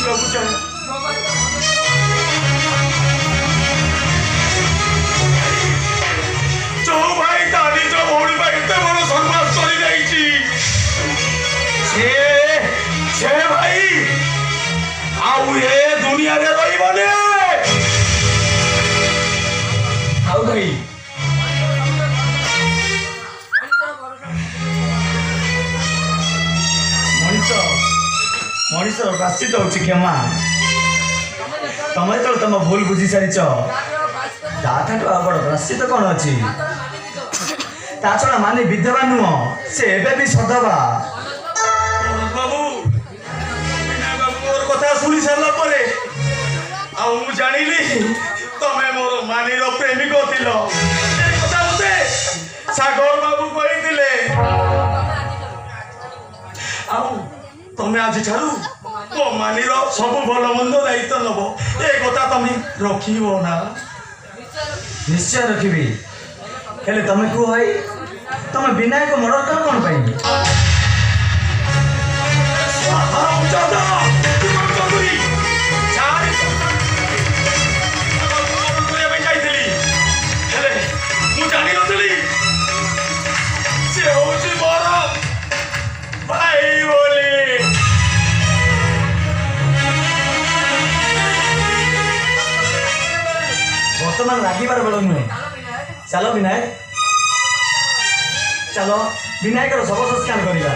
ଦେଖିବାକୁ ଚାହେଁ। ଯୋଉ ଭାଇ ତା ନିଜ ଭଉଣୀ ପାଇଁ ଏତେ ବଡ ସନ୍ନାସ କରିଯାଇଛି ସେ ଭାଇ ଆଉ ଏ ଦୁନିଆରେ ରହିବନି। ଆଉ ଭାଇ ମଣିଷର ପ୍ରାଶ୍ଚିତ ହଉଛି କ୍ଷମା। ତମେ ଯେତେବେଳେ ତମ ଭୁଲ ବୁଝି ସାରିଛ ତାଠାରୁ ଆଉ ବଡ଼ ପ୍ରାଶ୍ଚିତ କ'ଣ ଅଛି? ତା ଛଡ଼ା ମାନେ ବିଧବା ନୁହଁ, ସେ ଏବେ ବି ସଧବା। ବାବୁ ମୋର କଥା ଶୁଣି ସାରିଲା ପରେ ଆଉ ମୁଁ ଜାଣିଲି ତମେ ମୋର ମାନିର ପ୍ରେମିକ ଥିଲ। ଏ କଥା ମତେ ସାଗର ବାବୁ କହିଥିଲେ। ଆଉ ତମେ ଆଜିଠାରୁ ମୋ ମାନିର ସବୁ ଭଲ ମନ୍ଦ ଦାୟିତ୍ୱ ନବ। ଏ କଥା ତମେ ରଖିବ ନା? ନିଶ୍ଚୟ ରଖିବି। ହେଲେ ତମେ କୁହ ଭାଇ, ତମେ ବିନାୟକ ମର୍ଡର କର କ'ଣ ପାଇଁ? ଯାଇଥିଲି ହେଲେ ମୁଁ ଜାଣିନଥିଲି ସେ ହଉଛି ମୋର ଭାଇ ବୋଲି। ବର୍ତ୍ତମାନ ଲାଗିବାର ବେଳ ନୁହେଁ। ଚାଲ ବିନାୟକ, ଚାଲ ବିନାୟକର ଶବ ସଂସ୍କାର କରିବା।